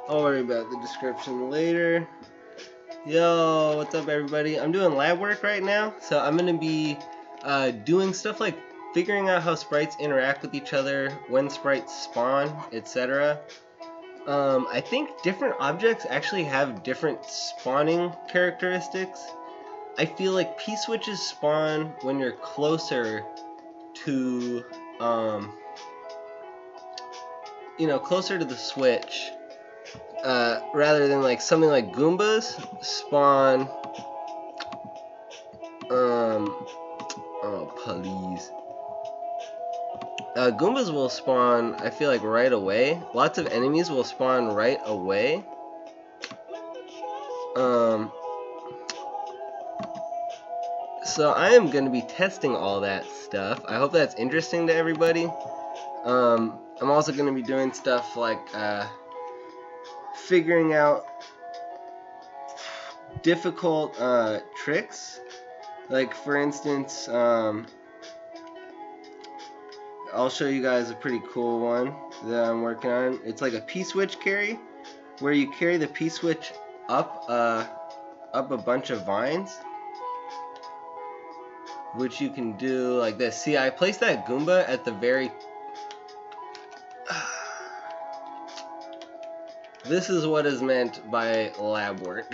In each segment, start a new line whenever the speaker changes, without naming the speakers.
I'll worry about the description later. Yo, what's up everybody? I'm doing lab work right now, so I'm going to be doing stuff like figuring out how sprites interact with each other, when sprites spawn, etc. I think different objects actually have different spawning characteristics. I feel like P-switches spawn when you're closer to, closer to the switch. Rather than like something like Goombas spawn, oh please. Goombas will spawn, I feel like right away. Lots of enemies will spawn right away. So I am going to be testing all that stuff. I hope that's interesting to everybody. I'm also going to be doing stuff like, figuring out difficult tricks, like for instance, I'll show you guys a pretty cool one that I'm working on. It's like a P-switch carry, where you carry the P-switch up a bunch of vines, which you can do like this. See, I placed that Goomba at the very This is what is meant by lab work.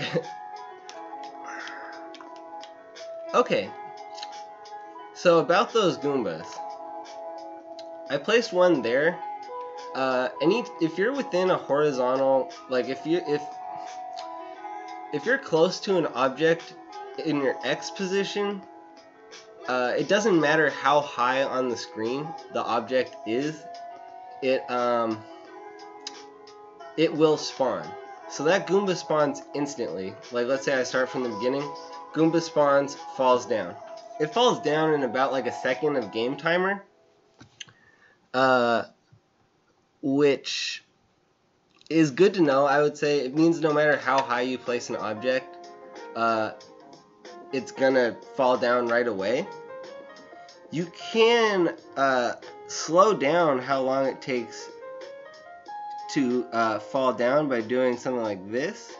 Okay, so about those Goombas, I placed one there. If you're within a horizontal, like if you're close to an object in your X position, it doesn't matter how high on the screen the object is. It will spawn. So that Goomba spawns instantly. Like let's say I start from the beginning, Goomba spawns, falls down. It falls down in about like a second of game timer, which is good to know. I would say it means no matter how high you place an object, it's gonna fall down right away. You can slow down how long it takes to fall down by doing something like this.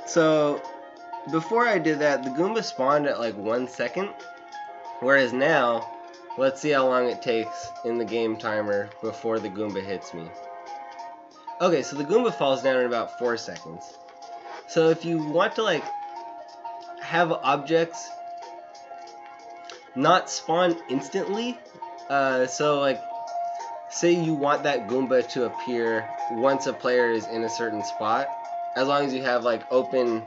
So before I did that, the Goomba spawned at like 1 second, whereas now, let's see how long it takes in the game timer before the Goomba hits me. Okay, so the Goomba falls down in about 4 seconds. So if you want to like have objects not spawn instantly, so like say you want that Goomba to appear once a player is in a certain spot, as long as you have like open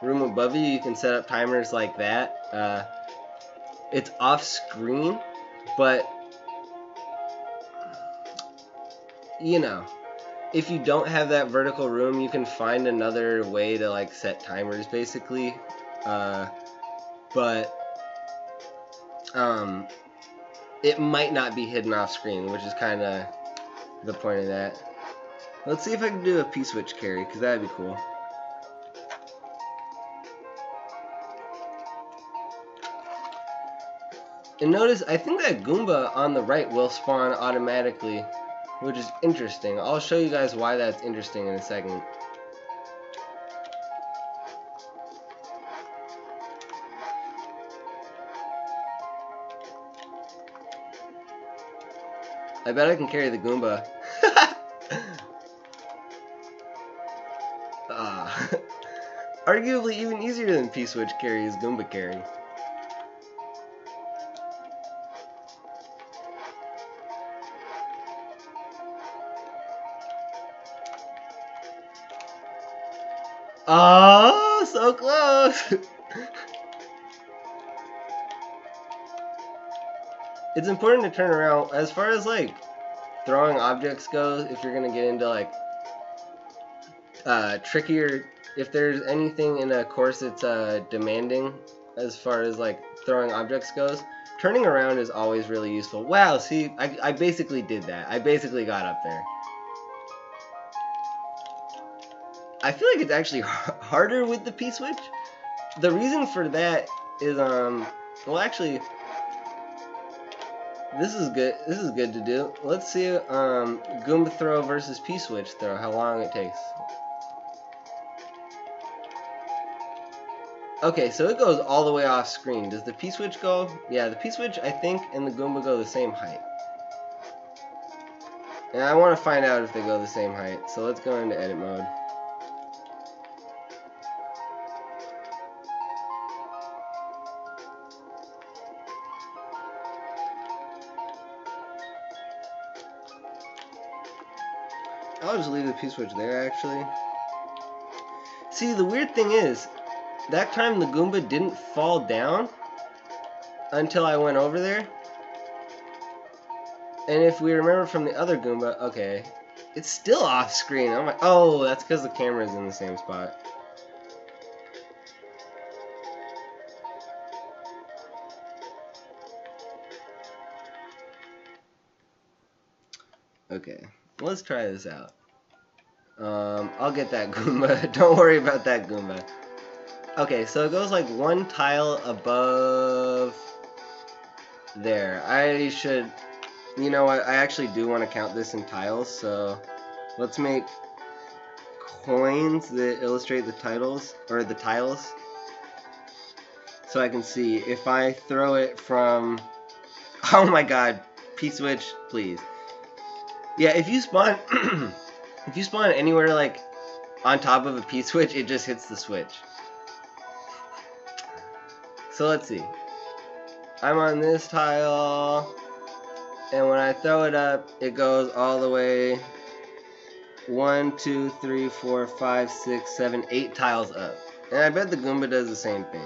room above you, you can set up timers like that. It's off screen, but you know, if you don't have that vertical room, you can find another way to like set timers basically. But it might not be hidden off screen, which is kind of the point of that. Let's see if I can do a P-switch carry, because that'd be cool. And notice, I think that Goomba on the right will spawn automatically, which is interesting. I'll show you guys why that's interesting in a second. I bet I can carry the Goomba. Arguably even easier than P-switch carry is Goomba carry. Oh, so close! It's important to turn around. As far as like throwing objects goes, if you're gonna get into like trickier, if there's anything in a course that's demanding as far as like throwing objects goes, turning around is always really useful. Wow, see, I basically did that. I basically got up there. I feel like it's actually harder with the P-switch. The reason for that is well, actually, this is good. This is good to do. Let's see Goomba throw versus P-switch throw. How long it takes. Okay, so it goes all the way off screen. Does the P-switch go? Yeah, the P-switch, I think, and the Goomba go the same height. And I want to find out if they go the same height. So let's go into edit mode. I'll just leave the P-switch there, actually. See, the weird thing is, that time the Goomba didn't fall down until I went over there. And if we remember from the other Goomba, okay, it's still off screen. I'm like, oh, that's because the camera's in the same spot. Okay, let's try this out. I'll get that Goomba. Don't worry about that Goomba. Okay, so it goes like one tile above there. I should, you know what, I actually do want to count this in tiles, so let's make coins that illustrate the titles, or the tiles, so I can see if I throw it from, oh my god, P-switch, please. Yeah, if you spawn, if you spawn anywhere like on top of a P-switch, it just hits the switch. So let's see. I'm on this tile, and when I throw it up, it goes all the way 1, 2, 3, 4, 5, 6, 7, 8 tiles up. And I bet the Goomba does the same thing.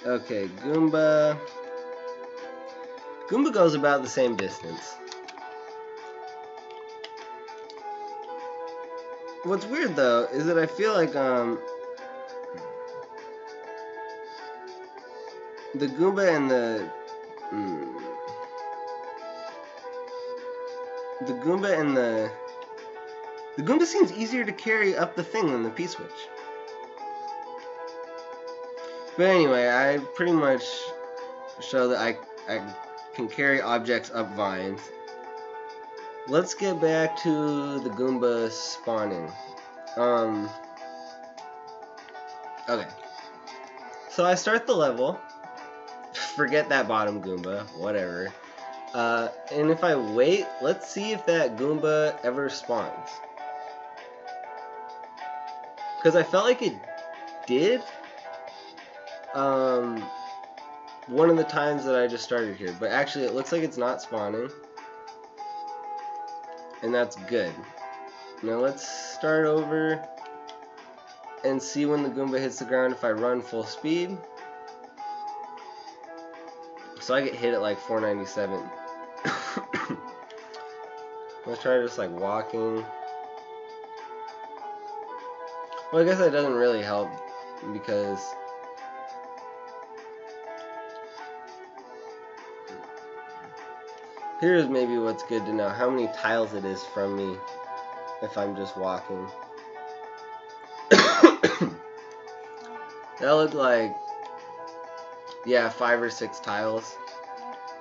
Okay, Goomba. Goomba goes about the same distance. What's weird though is that I feel like the Goomba and the Goomba seems easier to carry up the thing than the P-switch. But anyway, I pretty much show that I can carry objects up vines. Let's get back to the Goomba spawning. Okay. So I start the level. Forget that bottom Goomba, whatever. And if I wait, let's see if that Goomba ever spawns. Because I felt like it did. One of the times that I just started here, but actually it looks like it's not spawning, and that's good. Now let's start over and see when the Goomba hits the ground if I run full speed. So I get hit at like 497. Let's try just like walking. Well, I guess that doesn't really help because here's maybe what's good to know, how many tiles it is from me if I'm just walking. That looked like, yeah, 5 or 6 tiles.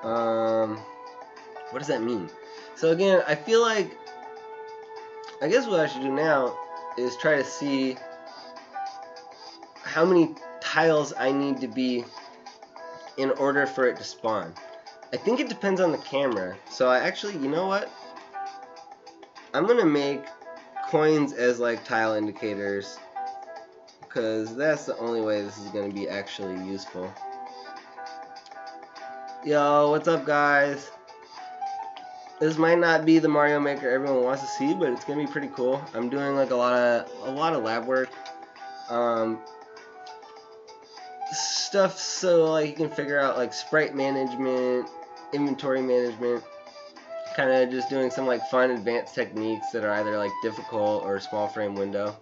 What does that mean? So again, I feel like, I guess what I should do now is try to see how many tiles I need to be in order for it to spawn. I think it depends on the camera. So I actually, you know what? I'm gonna make coins as like tile indicators, because that's the only way this is gonna be actually useful. Yo, what's up, guys? This might not be the Mario Maker everyone wants to see, but it's gonna be pretty cool. I'm doing like a lot of lab work, stuff so like you can figure out like sprite management, inventory management, kind of just doing some like fun advanced techniques that are either like difficult or small frame window.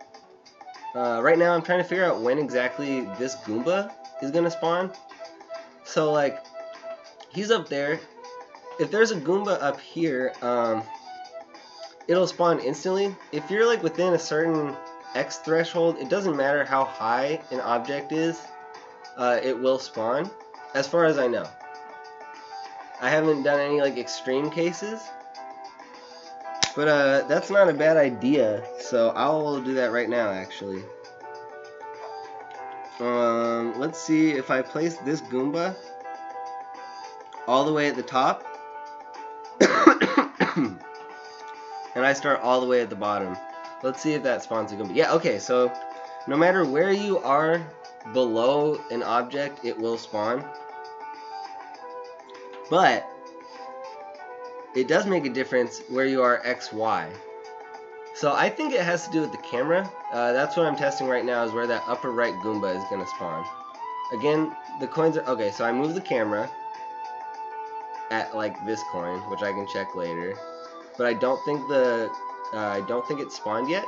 Right now I'm trying to figure out when exactly this Goomba is gonna spawn. So like, he's up there. If there's a Goomba up here, it'll spawn instantly. If you're like within a certain X threshold, it doesn't matter how high an object is, it will spawn, as far as I know. I haven't done any like extreme cases, but that's not a bad idea, so I'll do that right now actually. Let's see if I place this Goomba all the way at the top and I start all the way at the bottom. Let's see if that spawns a Goomba. Yeah, okay, so no matter where you are below an object, it will spawn. But it does make a difference where you are XY. So I think it has to do with the camera. That's what I'm testing right now, is where that upper right Goomba is going to spawn. Again, the coins are... Okay, so I move the camera at like this coin, which I can check later. But I don't think it spawned yet.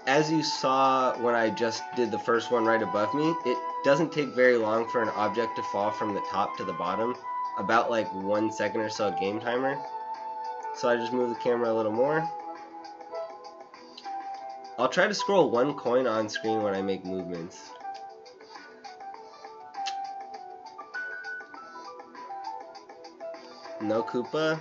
As you saw when I just did the first one right above me, it doesn't take very long for an object to fall from the top to the bottom. About like 1 second or so game timer. So I just move the camera a little more. I'll try to scroll 1 coin on screen when I make movements. No Koopa.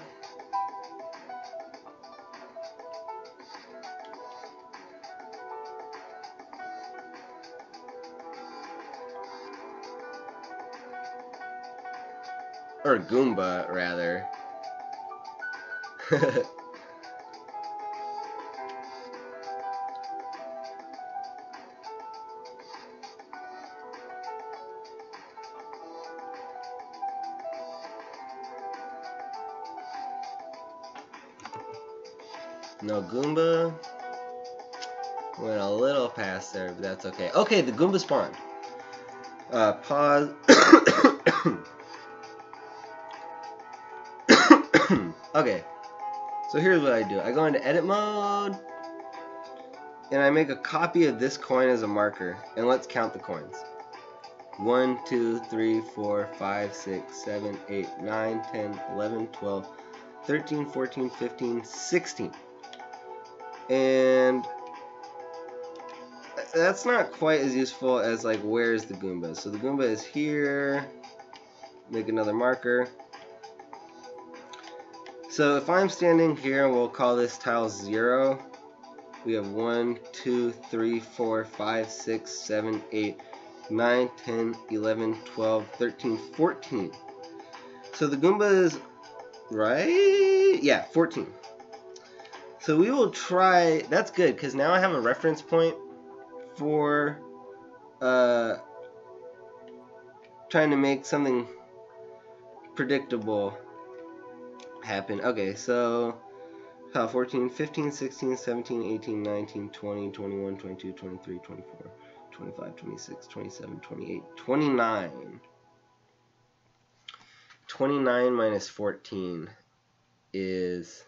Or Goomba, rather. No Goomba. Went a little past there, but that's okay. Okay, the Goomba spawned. Pause. Okay, so here's what I do. I go into edit mode, and I make a copy of this coin as a marker, and let's count the coins. 1, 2, 3, 4, 5, 6, 7, 8, 9, 10, 11, 12, 13, 14, 15, 16. And that's not quite as useful as like where's the Goomba. So the Goomba is here. Make another marker. So if I'm standing here, we'll call this tile 0. We have 1, 2, 3, 4, 5, 6, 7, 8, 9, 10, 11, 12, 13, 14. So the Goomba is right? Yeah, 14. So we will try, that's good, because now I have a reference point for trying to make something predictable happen. Okay, so 14, 15, 16, 17, 18, 19, 20, 21, 22, 23, 24, 25, 26, 27, 28, 29. 29 minus 14 is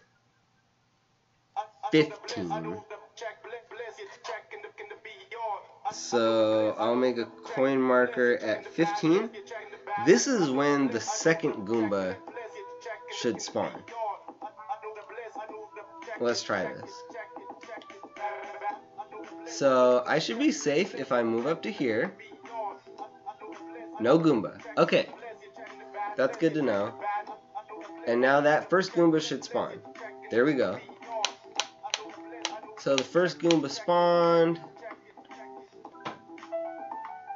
15. So I'll make a coin marker at 15. This is when the second Goomba should spawn. Let's try this. So I should be safe if I move up to here. No Goomba. Okay. That's good to know. And now that first Goomba should spawn. There we go. So the first Goomba spawned.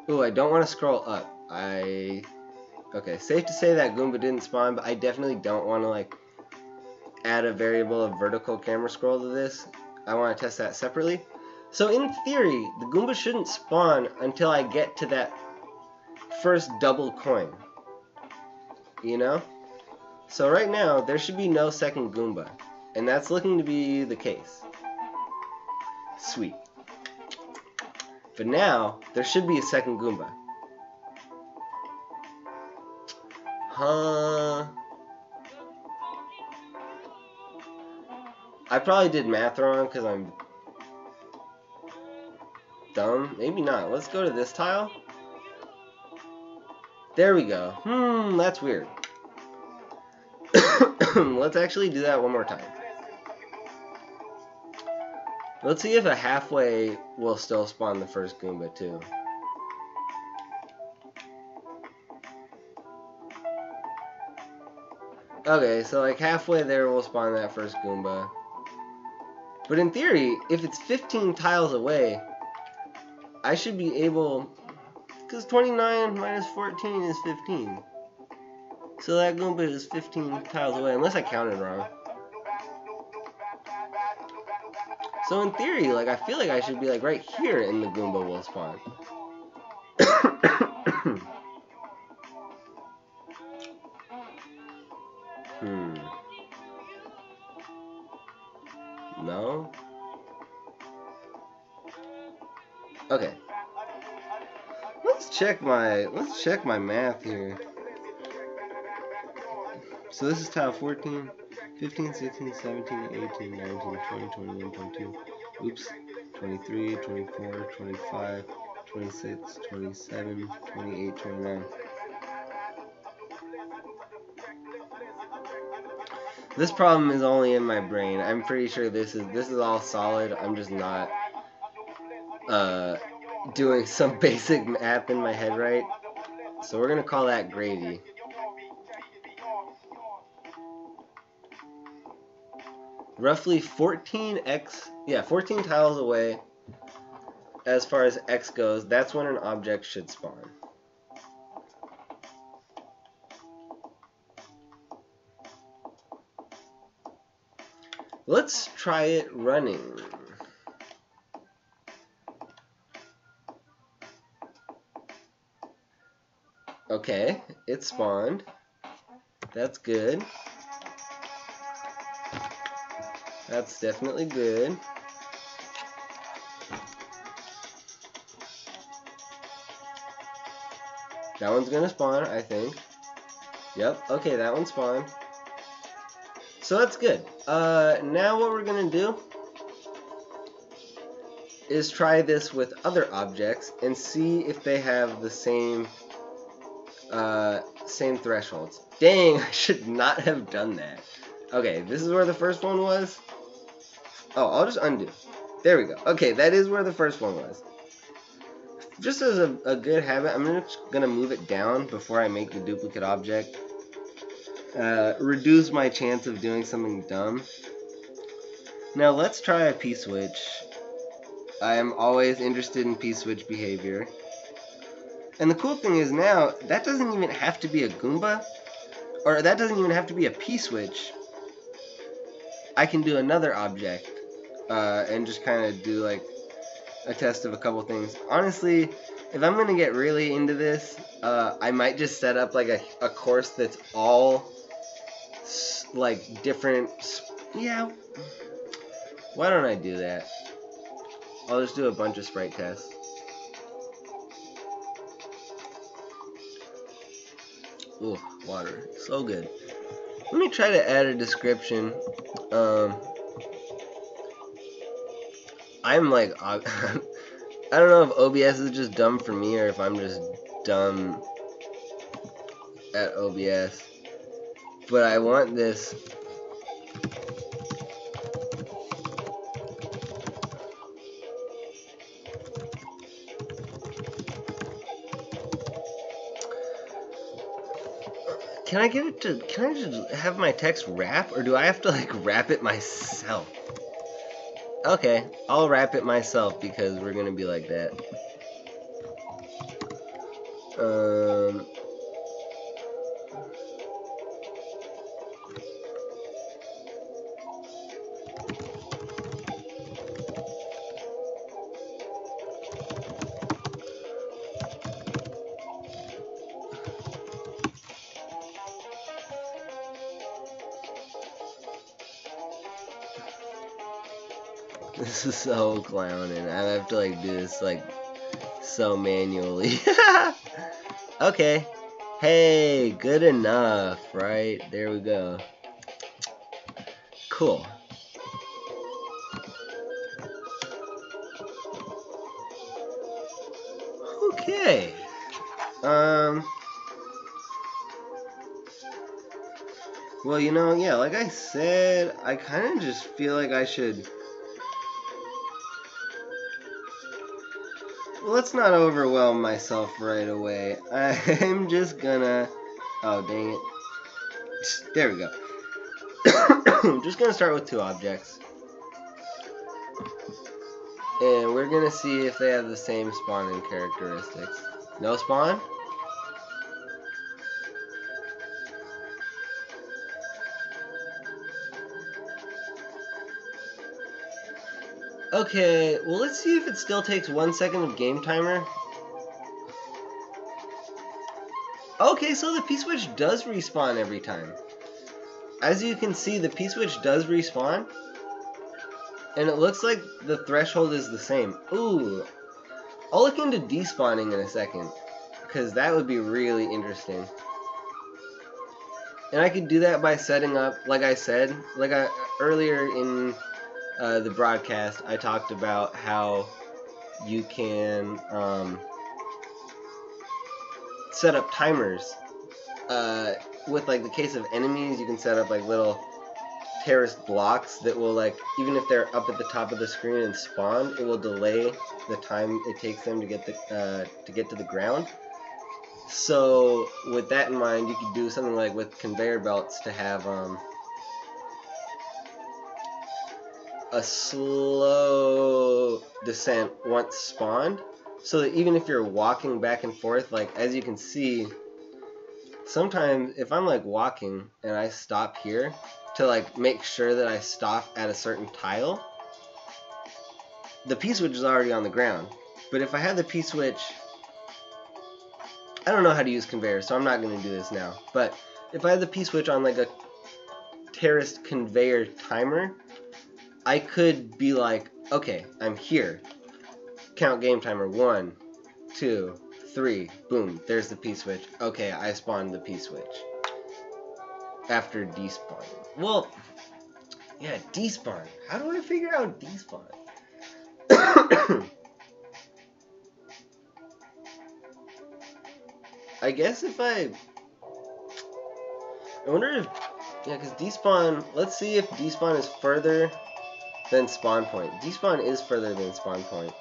Ooh, I don't want to scroll up. Okay, safe to say that Goomba didn't spawn, but I definitely don't want to like add a variable of vertical camera scroll to this. I want to test that separately. So in theory, the Goomba shouldn't spawn until I get to that first double coin. You know? So right now, there should be no second Goomba. And that's looking to be the case. Sweet. But now, there should be a second Goomba. Huh? I probably did math wrong because I'm dumb. Maybe not. Let's go to this tile. There we go. That's weird. Let's actually do that one more time. Let's see if a halfway will still spawn the first Goomba too. Okay, so like halfway there will spawn that first Goomba. But in theory, if it's 15 tiles away, I should be able... Because 29 minus 14 is 15. So that Goomba is 15 tiles away, unless I counted wrong. So in theory, like, I feel like I should be like right here and the Goomba will spawn. No? Okay. Let's check my math here. So this is tile 14, 15, 16, 17, 18, 19, 20, 21, 22. Oops. 23, 24, 25, 26, 27, 28, 29. This problem is only in my brain. I'm pretty sure this is all solid. I'm just not doing some basic math in my head right. So we're gonna call that gravy. Roughly 14 tiles away as far as X goes, that's when an object should spawn. Let's try it running. Okay, it spawned. That's good. That's definitely good. That one's gonna spawn, I think. Yep, okay, that one spawned. So that's good. Now what we're gonna do is try this with other objects and see if they have the same thresholds. Dang, I should not have done that. Okay, this is where the first one was. Oh, I'll just undo. There we go. Okay, that is where the first one was. Just as a good habit, I'm just gonna move it down before I make the duplicate object. Reduce my chance of doing something dumb. Now let's try a P-switch. I am always interested in P-switch behavior. And the cool thing is now, that doesn't even have to be a Goomba, or that doesn't even have to be a P-switch. I can do another object, and just kind of do like a test of a couple things. Honestly, if I'm gonna get really into this, I might just set up like a course that's all like different. Yeah, why don't I do that? I'll just do a bunch of Sprite tests. Ooh, water, so good. Let me try to add a description. I'm like, I don't know if OBS is just dumb for me or if I'm just dumb at OBS, but I want this. Can I get it to, can I just have my text wrap, or do I have to like wrap it myself? Okay, I'll wrap it myself because we're gonna be like that. This is so clowning. I have to like do this like so manually. Okay. Hey, good enough, right? There we go. Cool. Okay. Well, you know, yeah, like I said, I kind of just feel like I should let's not overwhelm myself right away. I'm just gonna... Oh, dang it. There we go. I'm just gonna start with 2 objects. And we're gonna see if they have the same spawning characteristics. No spawn? Okay, well let's see if it still takes 1 second of game timer. Okay, so the P-switch does respawn every time. As you can see, the P-switch does respawn. And it looks like the threshold is the same. Ooh, I'll look into despawning in a second, because that would be really interesting. And I could do that by setting up, like I said, earlier in the broadcast, I talked about how you can set up timers. With like the case of enemies, you can set up like little terraced blocks that will, like, even if they're up at the top of the screen and spawn, it will delay the time it takes them to get to the ground. So with that in mind, you could do something like with conveyor belts to have a slow descent once spawned, so that even if you're walking back and forth, like as you can see, sometimes if I'm like walking and I stop here to like make sure that I stop at a certain tile, the P-switch is already on the ground. But if I had the P-switch, I don't know how to use conveyors, so I'm not going to do this now. But if I had the P-switch on like a terraced conveyor timer, I could be like, okay, I'm here. Count game timer, 1, 2, 3, boom, there's the P-switch. Okay, I spawned the P-switch. After despawn. Well, yeah, despawn. How do I figure out despawn? I guess if I wonder if, yeah, because despawn, let's see if despawn is further than spawn point. Despawn is further than spawn point.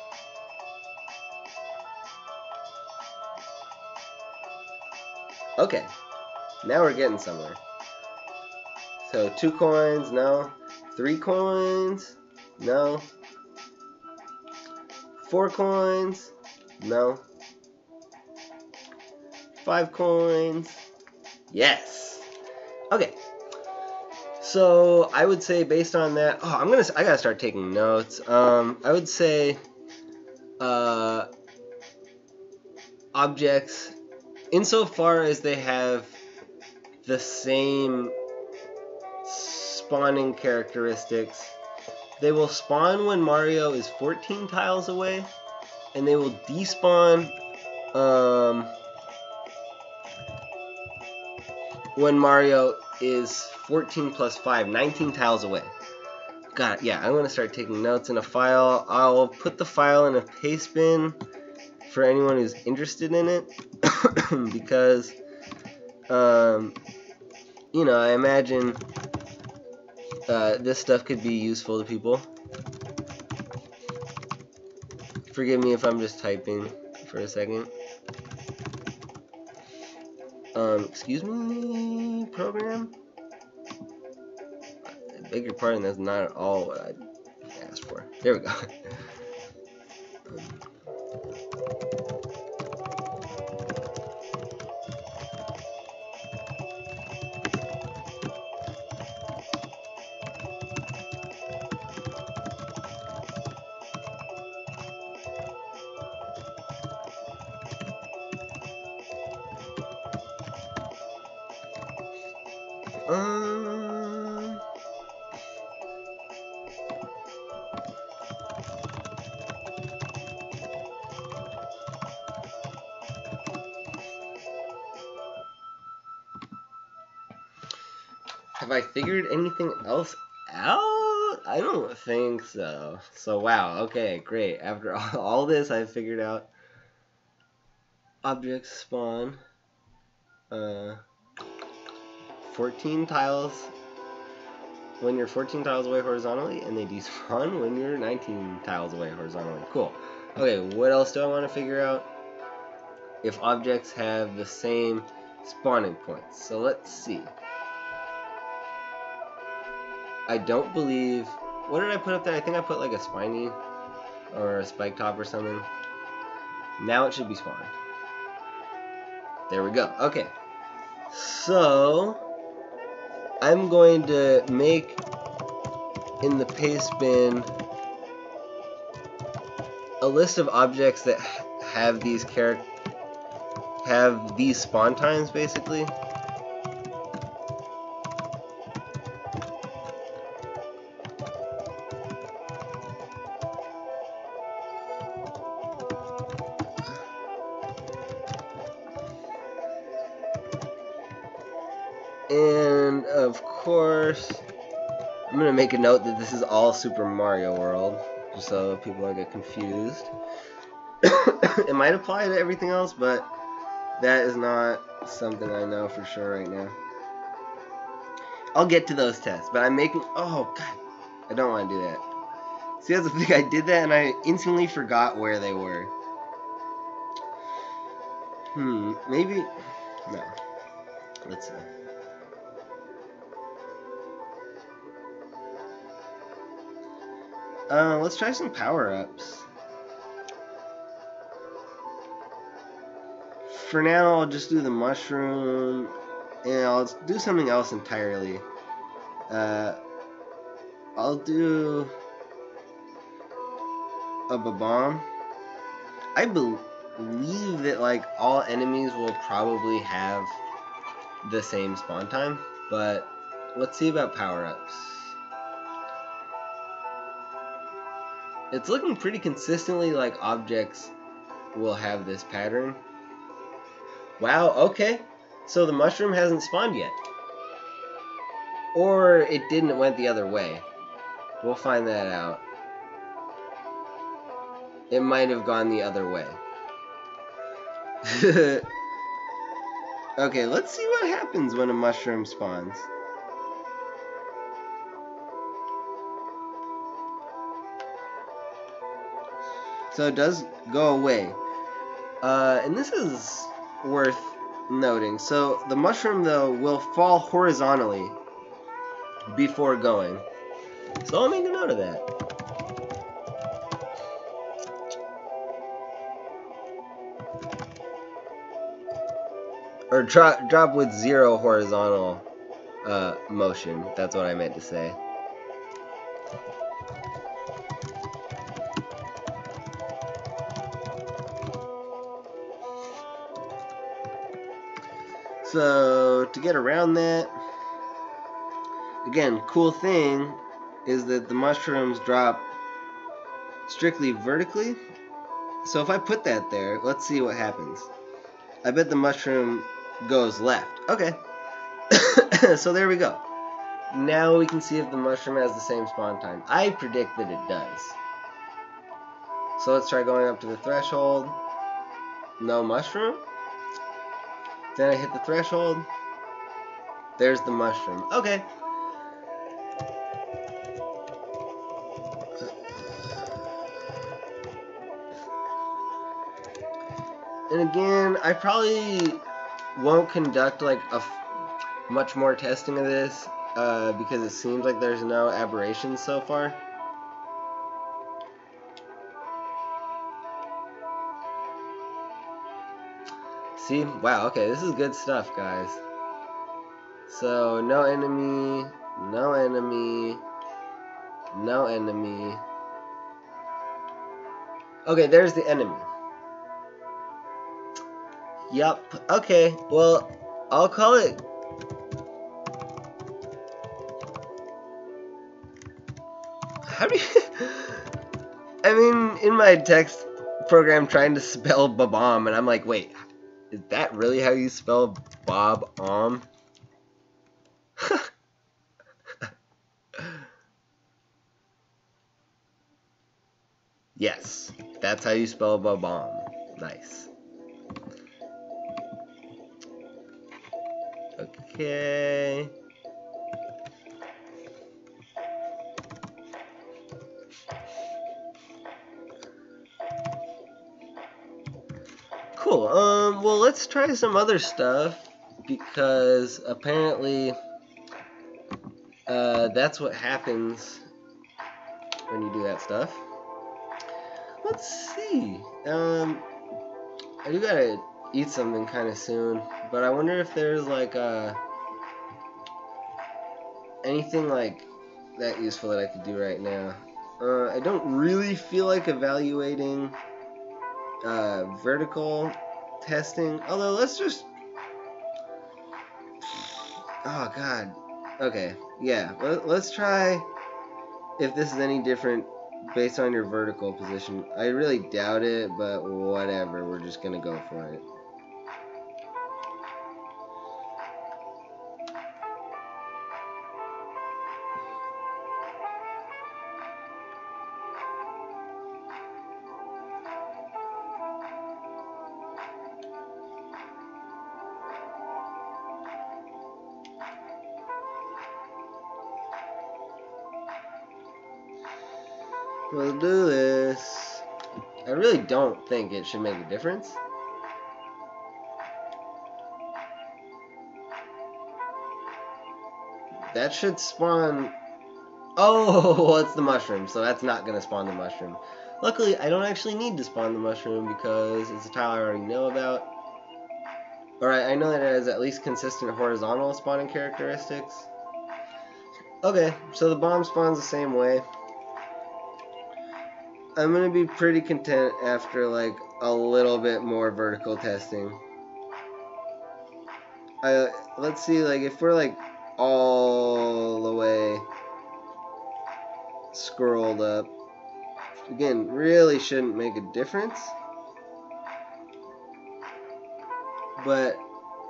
Okay, now we're getting somewhere. So 2 coins, no. 3 coins, no. 4 coins, no. 5 coins, yes. Okay. So I would say based on that, I gotta start taking notes. I would say objects, insofar as they have the same spawning characteristics, they will spawn when Mario is 14 tiles away, and they will despawn when Mario is 14 plus 5, 19 tiles away. God, yeah, I'm going to start taking notes in a file. I'll put the file in a paste bin for anyone who's interested in it, because, you know, I imagine this stuff could be useful to people. Forgive me if I'm just typing for a second. Excuse me, program? I beg your pardon, that's not at all what I asked for. There we go. Have I figured anything else out? I don't think so. So wow, okay, great. After all this, I figured out objects spawn 14 tiles when you're 14 tiles away horizontally, and they despawn when you're 19 tiles away horizontally. Cool. Okay, what else do I want to figure out? If objects have the same spawning points. So let's see. I don't believe... What did I put up there? I think I put like a spiny or a spike top or something. Now it should be spawned. There we go. Okay. So I'm going to make in the paste bin a list of objects that have these spawn times basically. And of course, I'm going to make a note that this is all Super Mario World, just so people don't get confused. It might apply to everything else, but that is not something I know for sure right now. I'll get to those tests, but I'm making... Oh, God. I don't want to do that. See, that's the thing. I did that, and I instantly forgot where they were. Maybe... No. Let's see. Let's try some power-ups. For now, I'll just do the mushroom, and I'll do something else entirely. I'll do a Bob-omb. I believe that like all enemies will probably have the same spawn time, but let's see about power-ups. It's looking pretty consistently like objects will have this pattern. Wow, okay. So the mushroom hasn't spawned yet. Or it didn't, it went the other way. We'll find that out. It might have gone the other way. Okay, let's see what happens when a mushroom spawns. So it does go away. And this is worth noting. So the mushroom, though, will fall horizontally before going. So I'll make a note of that. Or drop with 0 horizontal motion. That's what I meant to say. So to get around that, again, cool thing is that the mushrooms drop strictly vertically. So if I put that there, let's see what happens. I bet the mushroom goes left. Okay. So there we go. Now we can see if the mushroom has the same spawn time. I predict that it does. So let's try going up to the threshold. No mushroom. Then I hit the threshold. There's the mushroom. Okay. And again, I probably won't conduct like much more testing of this because it seems like there's no aberrations so far. See? Wow, okay, this is good stuff, guys. So, no enemy, no enemy, no enemy. Okay, there's the enemy. Yup, okay, well, I'll call it... How do you... I mean, in my text program trying to spell Bob-omb, and I'm like, wait, is that really how you spell Bob-omb? Yes, that's how you spell Bob-omb. Nice. Okay. cool. Well, let's try some other stuff, because apparently that's what happens when you do that stuff. Let's see. I do gotta eat something kind of soon, but I wonder if there's like anything like that useful that I could do right now. I don't really feel like evaluating vertical testing, although let's just... Oh god. Okay, yeah, let's try if this is any different based on your vertical position. I really doubt it, but whatever, we're just gonna go for it. We'll do this. I really don't think it should make a difference. That should spawn... Oh, well, it's the mushroom, so that's not going to spawn the mushroom. Luckily, I don't actually need to spawn the mushroom because it's a tile I already know about. Alright, I know that it has at least consistent horizontal spawning characteristics. Okay, so the bomb spawns the same way. I'm gonna be pretty content after like a little bit more vertical testing. Let's see, like if we're like all the way scrolled up, again, really shouldn't make a difference, but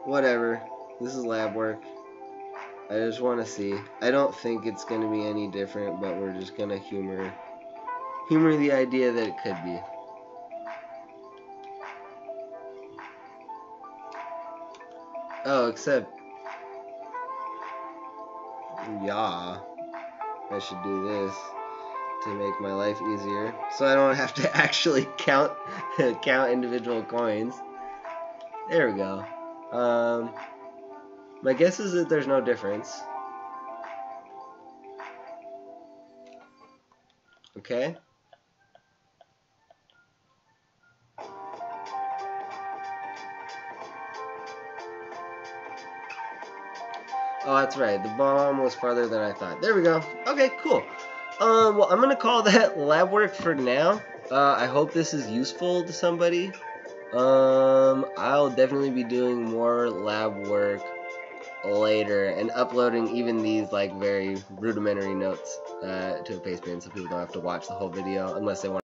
whatever, this is lab work. I just want to see. I don't think it's going to be any different, but we're just going to humor the idea that it could be. Oh, except, yeah, I should do this to make my life easier, so I don't have to actually count individual coins. There we go. My guess is that there's no difference. Okay. Oh, that's right. The bomb was farther than I thought. There we go. Okay, cool. Well, I'm gonna call that lab work for now. I hope this is useful to somebody. I'll definitely be doing more lab work later and uploading even these like very rudimentary notes to a paste bin, so people don't have to watch the whole video unless they want.